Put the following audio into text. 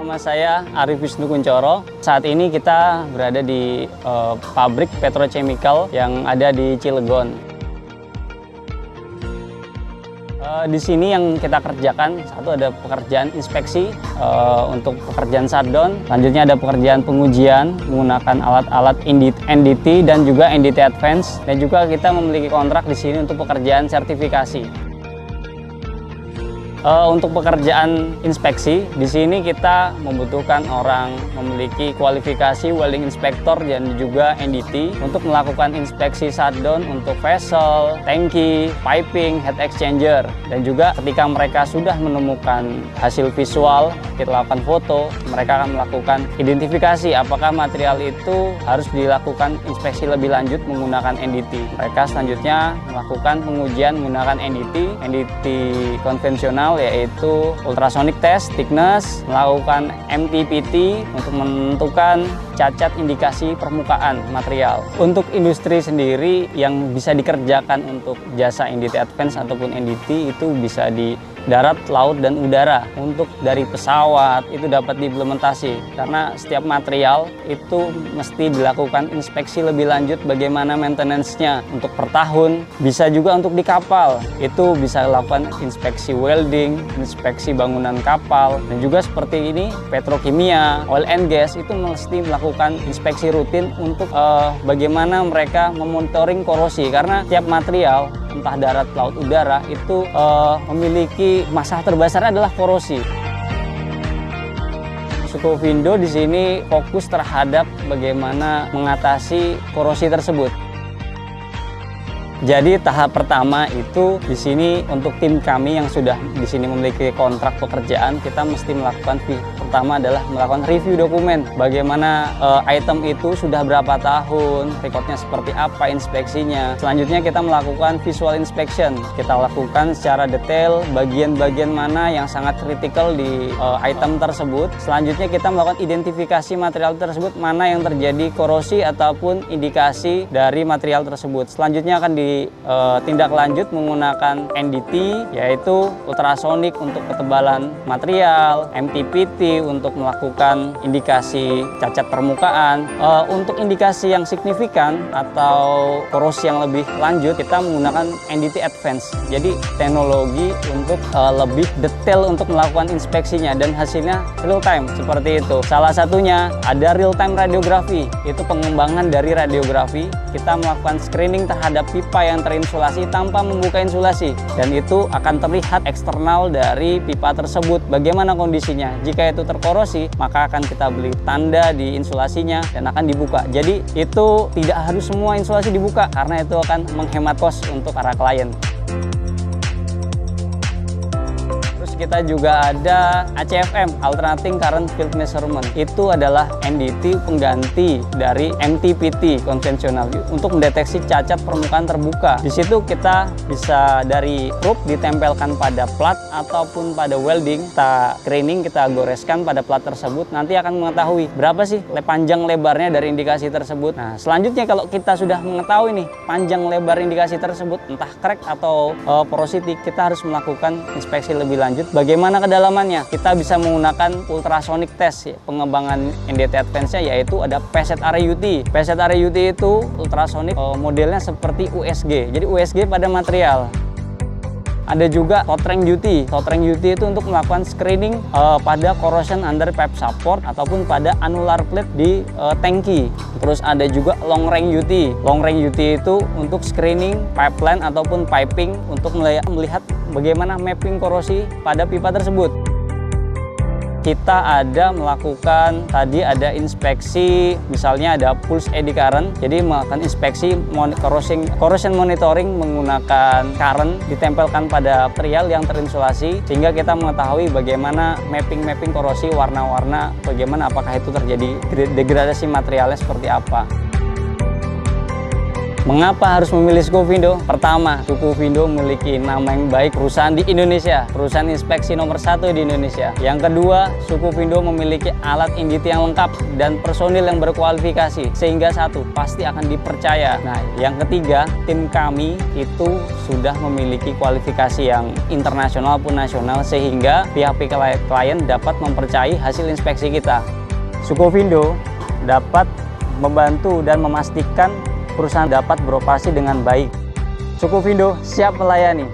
Nama saya Arif Wisnu Kuncoro. Saat ini kita berada di pabrik petrochemical yang ada di Cilegon. Di sini yang kita kerjakan, satu ada pekerjaan inspeksi untuk pekerjaan shutdown, selanjutnya ada pekerjaan pengujian menggunakan alat-alat NDT dan juga NDT Advance, dan juga kita memiliki kontrak di sini untuk pekerjaan sertifikasi. Untuk pekerjaan inspeksi, di sini kita membutuhkan orang memiliki kualifikasi welding inspector dan juga NDT untuk melakukan inspeksi shutdown untuk vessel, tangki, piping, heat exchanger. Dan juga ketika mereka sudah menemukan hasil visual, kita lakukan foto, mereka akan melakukan identifikasi apakah material itu harus dilakukan inspeksi lebih lanjut menggunakan NDT. Mereka selanjutnya melakukan pengujian menggunakan NDT konvensional, yaitu ultrasonic test, thickness, melakukan MTPT untuk menentukan cacat indikasi permukaan material. Untuk industri sendiri yang bisa dikerjakan untuk jasa NDT Advance ataupun NDT itu bisa di darat, laut, dan udara. Untuk dari pesawat itu dapat diimplementasi karena setiap material itu mesti dilakukan inspeksi lebih lanjut bagaimana maintenance-nya untuk per tahun. Bisa juga untuk di kapal itu bisa lakukan inspeksi welding, inspeksi bangunan kapal, dan juga seperti ini petrokimia, oil and gas itu mesti melakukan inspeksi rutin untuk bagaimana mereka memonitoring korosi, karena tiap material entah darat, laut, udara itu memiliki masalah terbesar adalah korosi. Sukovindo di sini fokus terhadap bagaimana mengatasi korosi tersebut. Jadi tahap pertama itu di sini untuk tim kami yang sudah di sini memiliki kontrak pekerjaan, kita mesti melakukan pertama adalah melakukan review dokumen. Bagaimana item itu sudah berapa tahun, recordnya seperti apa, inspeksinya. Selanjutnya kita melakukan visual inspection. Kita lakukan secara detail bagian-bagian mana yang sangat kritikal di item tersebut. Selanjutnya kita melakukan identifikasi material tersebut, mana yang terjadi korosi ataupun indikasi dari material tersebut. Selanjutnya akan tindak lanjut menggunakan NDT, yaitu ultrasonik untuk ketebalan material, MTPT untuk melakukan indikasi cacat permukaan. Untuk indikasi yang signifikan atau korosi yang lebih lanjut, kita menggunakan NDT Advance. Jadi teknologi untuk lebih detail untuk melakukan inspeksinya dan hasilnya real time seperti itu. Salah satunya ada real time radiografi, itu pengembangan dari radiografi. Kita melakukan screening terhadap pipa yang terinsulasi tanpa membuka insulasi, dan itu akan terlihat eksternal dari pipa tersebut bagaimana kondisinya. Jika itu terkorosi, maka akan kita beli tanda di insulasinya dan akan dibuka. Jadi itu tidak harus semua insulasi dibuka karena itu akan menghemat kos untuk para klien. Kita juga ada ACFM, Alternating Current Field Measurement. Itu adalah NDT pengganti dari MTPT konvensional untuk mendeteksi cacat permukaan terbuka. Di situ kita bisa dari probe ditempelkan pada plat ataupun pada welding, kita graining, kita goreskan pada plat tersebut, nanti akan mengetahui berapa sih panjang lebarnya dari indikasi tersebut. Nah, selanjutnya kalau kita sudah mengetahui nih panjang lebar indikasi tersebut, entah crack atau porosity, kita harus melakukan inspeksi lebih lanjut. Bagaimana kedalamannya? Kita bisa menggunakan ultrasonic test, ya. Pengembangan NDT Advance-nya yaitu ada PZ RUT. PZ RUT itu ultrasonic, modelnya seperti USG. Jadi USG pada material. Ada juga hot rank duty. Hot rank duty itu untuk melakukan screening pada corrosion under pipe support ataupun pada annular plate di tangki. Terus ada juga long rank duty. Long rank duty itu untuk screening pipeline ataupun piping untuk melihat bagaimana mapping korosi pada pipa tersebut. Kita ada melakukan tadi ada inspeksi, misalnya ada pulse eddy current, jadi melakukan inspeksi corrosion monitoring menggunakan current ditempelkan pada material yang terinsulasi sehingga kita mengetahui bagaimana mapping korosi, warna-warna, bagaimana apakah itu terjadi degradasi materialnya seperti apa. Mengapa harus memilih Sukovindo? Pertama, Sukovindo memiliki nama yang baik, perusahaan di Indonesia, perusahaan inspeksi nomor 1 di Indonesia. Yang kedua, Sukovindo memiliki alat NDT yang lengkap dan personil yang berkualifikasi, sehingga satu, pasti akan dipercaya. Nah, yang ketiga, tim kami itu sudah memiliki kualifikasi yang internasional pun nasional, sehingga pihak-pihak klien dapat mempercayai hasil inspeksi kita. Sukovindo dapat membantu dan memastikan perusahaan dapat beroperasi dengan baik. Sukovindo siap melayani.